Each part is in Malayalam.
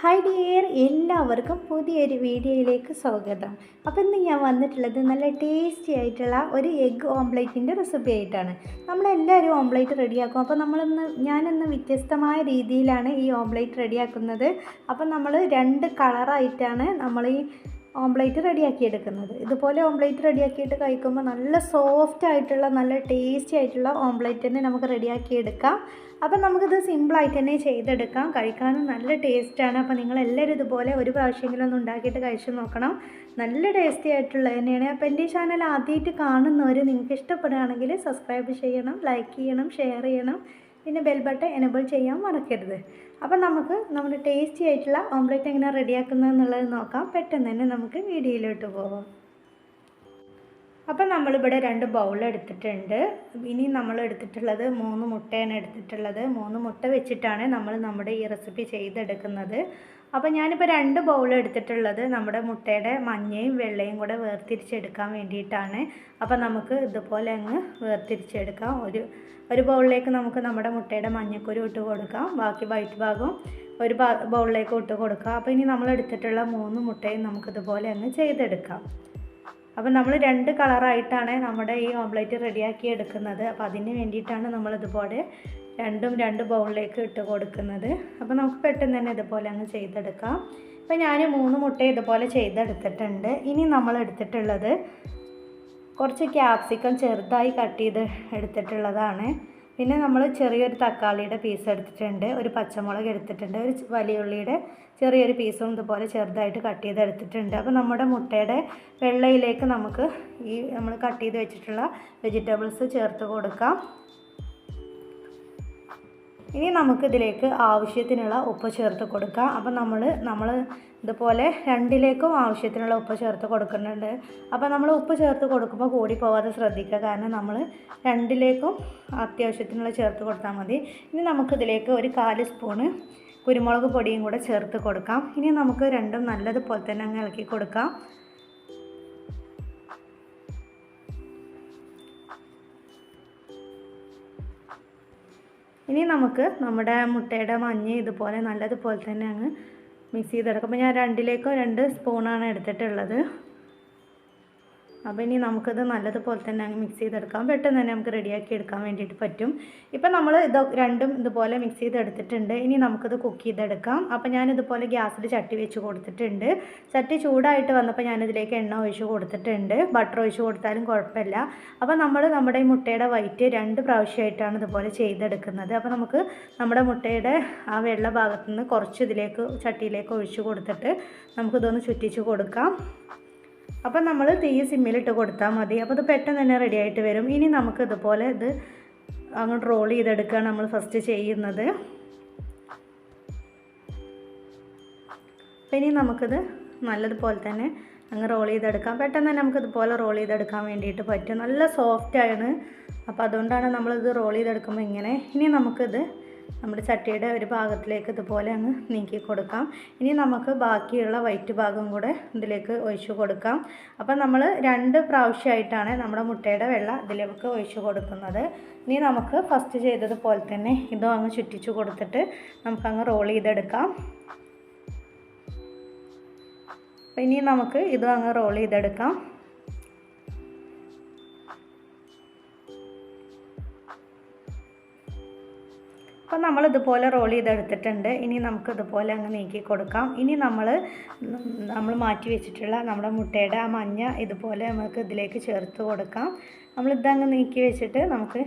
ഹായ് ഡിയർ, എല്ലാവർക്കും പുതിയൊരു വീഡിയോയിലേക്ക് സ്വാഗതം. അപ്പോൾ ഇന്ന് ഞാൻ വന്നിട്ടുള്ളത് നല്ല ടേസ്റ്റി ആയിട്ടുള്ള ഒരു എഗ്ഗ് ഓംപ്ലേറ്റിൻ്റെ റെസിപ്പി ആയിട്ടാണ്. നമ്മളെല്ലാവരും ഓംപ്ലേറ്റ് റെഡിയാക്കും. അപ്പോൾ ഞാനിന്ന് വ്യത്യസ്തമായ രീതിയിലാണ് ഈ ഓംപ്ലേറ്റ് റെഡിയാക്കുന്നത്. അപ്പോൾ നമ്മൾ രണ്ട് കളറായിട്ടാണ് നമ്മൾ ഈ ഓംപ്ലേറ്റ് റെഡിയാക്കിയെടുക്കുന്നത്. ഇതുപോലെ ഓംപ്ലേറ്റ് റെഡിയാക്കിയിട്ട് കഴിക്കുമ്പോൾ നല്ല സോഫ്റ്റ് ആയിട്ടുള്ള നല്ല ടേസ്റ്റി ആയിട്ടുള്ള ഓംപ്ലേറ്റ് തന്നെ നമുക്ക് റെഡിയാക്കിയെടുക്കാം. അപ്പം നമുക്കിത് സിമ്പിളായിട്ട് തന്നെ ചെയ്തെടുക്കാം. കഴിക്കാനും നല്ല ടേസ്റ്റാണ്. അപ്പോൾ നിങ്ങളെല്ലാവരും ഇതുപോലെ ഒരു പ്രാവശ്യമെങ്കിലും ഒന്ന് ഉണ്ടാക്കിയിട്ട് കഴിച്ച് നോക്കണം. നല്ല ടേസ്റ്റി ആയിട്ടുള്ളത് തന്നെയാണ്. അപ്പോൾ എൻ്റെ ഈ ചാനൽ ആദ്യമായിട്ട് കാണുന്നവർ നിങ്ങൾക്ക് ഇഷ്ടപ്പെടുകയാണെങ്കിൽ സബ്സ്ക്രൈബ് ചെയ്യണം, ലൈക്ക് ചെയ്യണം, ഷെയർ ചെയ്യണം, പിന്നെ ബെൽ ബട്ടൺ എനേബിൾ ചെയ്യാൻ മറക്കരുത്. അപ്പം നമുക്ക് നമ്മുടെ ടേസ്റ്റി ആയിട്ടുള്ള ഓംപ്ലേറ്റ് എങ്ങനെ റെഡിയാക്കുന്നത് എന്നുള്ളത് നോക്കാം. പെട്ടെന്ന് തന്നെ നമുക്ക് വീഡിയോയിലോട്ട് പോകാം. അപ്പം നമ്മളിവിടെ 2 ബൗൾ എടുത്തിട്ടുണ്ട്. ഇനി നമ്മൾ എടുത്തിട്ടുള്ളത് 3 മുട്ടയാണ് എടുത്തിട്ടുള്ളത്. 3 മുട്ട വെച്ചിട്ടാണ് നമ്മൾ നമ്മുടെ ഈ റെസിപ്പി ചെയ്തെടുക്കുന്നത്. അപ്പോൾ ഞാനിപ്പോൾ 2 ബൗൾ എടുത്തിട്ടുള്ളത് നമ്മുടെ മുട്ടയുടെ മഞ്ഞയും വെള്ളയും കൂടെ വേർതിരിച്ചെടുക്കാൻ വേണ്ടിയിട്ടാണ്. അപ്പോൾ നമുക്ക് ഇതുപോലെ അങ്ങ് വേർതിരിച്ചെടുക്കാം. ഒരു ബൗളിലേക്ക് നമുക്ക് നമ്മുടെ മുട്ടയുടെ മഞ്ഞക്കുരു ഇട്ട് കൊടുക്കാം. ബാക്കി വൈറ്റ് ഭാഗം ഒരു ബൗളിലേക്ക് ഇട്ട് കൊടുക്കാം. അപ്പോൾ ഇനി നമ്മൾ എടുത്തിട്ടുള്ള 3 മുട്ടയും നമുക്കിതുപോലെ അങ്ങ് ചെയ്തെടുക്കാം. അപ്പോൾ നമ്മൾ 2 കളറായിട്ടാണ് നമ്മുടെ ഈ ഓംപ്ലേറ്റ് റെഡിയാക്കി എടുക്കുന്നത്. അപ്പോൾ അതിന് വേണ്ടിയിട്ടാണ് നമ്മളിതുപോലെ 2 ബൗളിലേക്ക് ഇട്ട് കൊടുക്കുന്നത്. അപ്പോൾ നമുക്ക് പെട്ടെന്ന് തന്നെ ഇതുപോലെ അങ്ങ് ചെയ്തെടുക്കാം. അപ്പോൾ ഞാൻ 3 മുട്ട ഇതുപോലെ ചെയ്തെടുത്തിട്ടുണ്ട്. ഇനി നമ്മൾ എടുത്തിട്ടുള്ളത് കുറച്ച് ക്യാപ്സിക്കം ചെറുതായി കട്ട് ചെയ്ത് എടുത്തിട്ടുള്ളതാണ്. പിന്നെ നമ്മൾ ചെറിയൊരു തക്കാളിയുടെ പീസ് എടുത്തിട്ടുണ്ട്, ഒരു പച്ചമുളക് എടുത്തിട്ടുണ്ട്, ഒരു വലിയ ഉള്ളിയുടെ ചെറിയൊരു പീസും ഇതുപോലെ ചെറുതായിട്ട് കട്ട് ചെയ്തെടുത്തിട്ടുണ്ട്. അപ്പോൾ നമ്മുടെ മുട്ടയുടെ വെള്ളയിലേക്ക് നമുക്ക് ഈ നമ്മൾ കട്ട് ചെയ്ത് വെച്ചിട്ടുള്ള വെജിറ്റബിൾസ് ചേർത്ത് കൊടുക്കാം. ഇനി നമുക്കിതിലേക്ക് ആവശ്യത്തിനുള്ള ഉപ്പ് ചേർത്ത് കൊടുക്കാം. അപ്പം നമ്മൾ ഇതുപോലെ 2ലേക്കും ആവശ്യത്തിനുള്ള ഉപ്പ് ചേർത്ത് കൊടുക്കുന്നുണ്ട്. അപ്പോൾ നമ്മൾ ഉപ്പ് ചേർത്ത് കൊടുക്കുമ്പോൾ കൂടി പോവാതെ ശ്രദ്ധിക്കുക, കാരണം നമ്മൾ 2ലേക്കും അത്യാവശ്യത്തിനുള്ള ചേർത്ത് കൊടുത്താൽ മതി. ഇനി നമുക്കിതിലേക്ക് ഒരു 1/4 സ്പൂണ് കുരുമുളക് പൊടിയും കൂടെ ചേർത്ത് കൊടുക്കാം. ഇനി നമുക്ക് രണ്ടും നല്ലതുപോലെ തന്നെ അങ്ങ് ഇളക്കി കൊടുക്കാം. ഇനി നമുക്ക് നമ്മുടെ മുട്ടയുടെ മഞ്ഞ ഇതുപോലെ നല്ലതുപോലെ തന്നെ അങ്ങ് മിക്സ് ചെയ്തെടുക്കാം. അപ്പോൾ ഞാൻ 2 സ്പൂണാണ് എടുത്തിട്ടുള്ളത്. അപ്പോൾ ഇനി നമുക്കിത് നല്ലതുപോലെ തന്നെ അങ്ങ് മിക്സ് ചെയ്തെടുക്കാം. പെട്ടെന്ന് തന്നെ നമുക്ക് റെഡിയാക്കി എടുക്കാൻ വേണ്ടിയിട്ട് പറ്റും. ഇപ്പം നമ്മൾ രണ്ടും ഇതുപോലെ മിക്സ് ചെയ്തെടുത്തിട്ടുണ്ട്. ഇനി നമുക്കിത് കുക്ക് ചെയ്തെടുക്കാം. അപ്പോൾ ഞാനിതുപോലെ ഗ്യാസിൽ ചട്ടി വെച്ച് കൊടുത്തിട്ടുണ്ട്. ചട്ടി ചൂടായിട്ട് വന്നപ്പോൾ ഞാനിതിലേക്ക് എണ്ണ ഒഴിച്ച് കൊടുത്തിട്ടുണ്ട്. ബട്ടർ ഒഴിച്ച് കൊടുത്താലും കുഴപ്പമില്ല. അപ്പോൾ നമ്മുടെ ഈ മുട്ടയുടെ വൈറ്റ് 2 പ്രാവശ്യമായിട്ടാണ് ഇതുപോലെ ചെയ്തെടുക്കുന്നത്. അപ്പോൾ നമുക്ക് നമ്മുടെ മുട്ടയുടെ ആ വെള്ള ഭാഗത്തു നിന്ന് കുറച്ച് ഇതിലേക്ക് ചട്ടിയിലേക്ക് ഒഴിച്ച് കൊടുത്തിട്ട് നമുക്കിതൊന്ന് ചുറ്റിച്ച് കൊടുക്കാം. അപ്പം നമ്മൾ തീ സിമ്മിലിട്ട് കൊടുത്താൽ മതി. അപ്പോൾ ഇത് പെട്ടെന്ന് തന്നെ റെഡി ആയിട്ട് വരും. ഇനി നമുക്ക് ഇതുപോലെ ഇത് അങ്ങോട്ട് റോൾ ചെയ്തെടുക്കുകയാണ് നമ്മൾ ഫസ്റ്റ് ചെയ്യുന്നത്. അപ്പം ഇനി നമുക്കിത് നല്ലതുപോലെ തന്നെ അങ്ങ് റോൾ ചെയ്തെടുക്കാം. പെട്ടെന്ന് തന്നെ നമുക്കിതുപോലെ റോൾ ചെയ്തെടുക്കാൻ വേണ്ടിയിട്ട് പറ്റും. നല്ല സോഫ്റ്റാണ്. അപ്പോൾ അതുകൊണ്ടാണ് നമ്മളിത് റോൾ ചെയ്തെടുക്കുമ്പോൾ ഇങ്ങനെ. ഇനി നമുക്കിത് നമ്മുടെ ചട്ടിയുടെ ഒരു ഭാഗത്തിലേക്ക് ഇതുപോലെ അങ്ങ് നീക്കി കൊടുക്കാം. ഇനി നമുക്ക് ബാക്കിയുള്ള വൈറ്റ് ഭാഗം കൂടെ ഇതിലേക്ക് ഒഴിച്ച് കൊടുക്കാം. അപ്പോൾ നമ്മൾ 2 പ്രാവശ്യമായിട്ടാണ് നമ്മുടെ മുട്ടയുടെ വെള്ള ഇതിലേക്ക് ഒഴിച്ച് കൊടുക്കുന്നത്. ഇനി നമുക്ക് ഫസ്റ്റ് ചെയ്തതുപോലെ തന്നെ ഇതും അങ്ങ് ചുറ്റിച്ച് കൊടുത്തിട്ട് നമുക്കങ്ങ് റോൾ ചെയ്തെടുക്കാം. അപ്പോൾ ഇനി നമുക്ക് ഇതും അങ്ങ് റോൾ ചെയ്തെടുക്കാം. അപ്പോൾ നമ്മളിതുപോലെ റോൾ ചെയ്തെടുത്തിട്ടുണ്ട്. ഇനി നമുക്കിതുപോലെ അങ്ങ് നീക്കി കൊടുക്കാം. ഇനി നമ്മൾ മാറ്റി വെച്ചിട്ടുള്ള നമ്മുടെ മുട്ടയുടെ ആ മഞ്ഞ ഇതുപോലെ നമുക്ക് ഇതിലേക്ക് ചേർത്ത് കൊടുക്കാം. നമ്മളിതങ്ങ് നീക്കി വെച്ചിട്ട് നമുക്ക്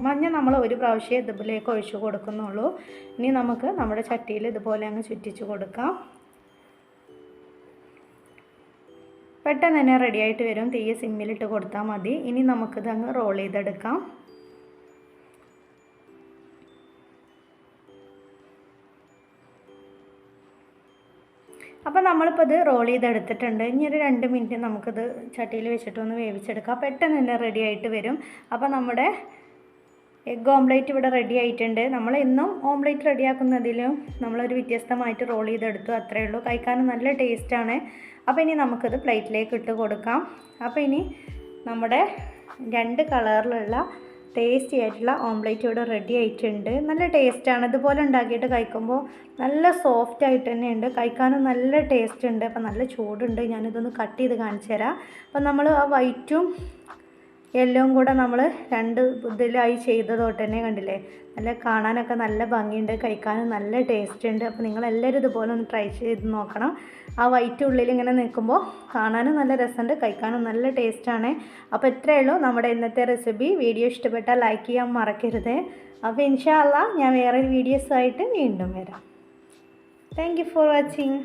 മഞ്ഞ നമ്മൾ ഒരു പ്രാവശ്യം ഇതിലേക്ക് ഒഴിച്ചു കൊടുക്കുന്നുള്ളൂ. ഇനി നമുക്ക് നമ്മുടെ ചട്ടിയിൽ ഇതുപോലെ അങ്ങ് ചുറ്റിച്ച് കൊടുക്കാം. പെട്ടെന്ന് തന്നെ റെഡിയായിട്ട് വരും. തീ സിമ്മിലിട്ട് കൊടുത്താൽ മതി. ഇനി നമുക്കിതങ്ങ് റോൾ ചെയ്തെടുക്കാം. അപ്പോൾ നമ്മളിപ്പോൾ ഇത് റോൾ ചെയ്തെടുത്തിട്ടുണ്ട്. ഇനി ഒരു 2 മിനിറ്റ് നമുക്കിത് ചട്ടിയിൽ വെച്ചിട്ടൊന്ന് വേവിച്ചെടുക്കാം. പെട്ടെന്ന് തന്നെ റെഡി ആയിട്ട് വരും. അപ്പോൾ നമ്മുടെ എഗ്ഗ് ഓംപ്ലേറ്റ് ഇവിടെ റെഡി ആയിട്ടുണ്ട്. നമ്മൾ എന്നും ഓംപ്ലേറ്റ് റെഡിയാക്കുന്നതിലും നമ്മളൊരു വ്യത്യസ്തമായിട്ട് റോൾ ചെയ്തെടുത്തു, അത്രയേ ഉള്ളൂ. കഴിക്കാനും നല്ല ടേസ്റ്റാണ്. അപ്പോൾ ഇനി നമുക്കിത് പ്ലേറ്റിലേക്ക് ഇട്ട് കൊടുക്കാം. അപ്പോൾ ഇനി നമ്മുടെ 2 കളറിലുള്ള ടേസ്റ്റി ആയിട്ടുള്ള ഓംലെറ്റ് ഇവിടെ റെഡി ആയിട്ടുണ്ട്. നല്ല ടേസ്റ്റാണ്. ഇതുപോലെ ഉണ്ടാക്കിയിട്ട് കഴിക്കുമ്പോൾ നല്ല സോഫ്റ്റ് ആയിട്ട് തന്നെ ഉണ്ട്. കഴിക്കാനും നല്ല ടേസ്റ്റ് ഉണ്ട്. അപ്പോൾ നല്ല ചൂടുണ്ട്. ഞാനിതൊന്ന് കട്ട് ചെയ്ത് കാണിച്ചു തരാം. അപ്പം നമ്മൾ ആ വൈറ്റും യെല്ലോവും കൂടെ നമ്മൾ രണ്ട് ഇതിലായി ചെയ്തതോട്ട് തന്നെ കണ്ടില്ലേ, നല്ല കാണാനൊക്കെ നല്ല ഭംഗിയുണ്ട്, കഴിക്കാനും നല്ല ടേസ്റ്റ് ഉണ്ട്. അപ്പോൾ നിങ്ങളെല്ലാവരും ഇതുപോലെ ഒന്ന് ട്രൈ ചെയ്ത് നോക്കണം. ആ വൈറ്റ് ഉള്ളിൽ ഇങ്ങനെ നിൽക്കുമ്പോൾ കാണാനും നല്ല രസമുണ്ട്, കഴിക്കാനും നല്ല ടേസ്റ്റാണ്. അപ്പോൾ ഇത്രയേ ഉള്ളൂ നമ്മുടെ ഇന്നത്തെ റെസിപ്പി. വീഡിയോ ഇഷ്ടപ്പെട്ടാൽ ലൈക്ക് ചെയ്യാൻ മറക്കരുത്. അപ്പോൾ ഇൻഷാ അള്ളാ ഞാൻ വേറൊരു വീഡിയോസുമായിട്ട് വീണ്ടും വരാം. Thank you for watching.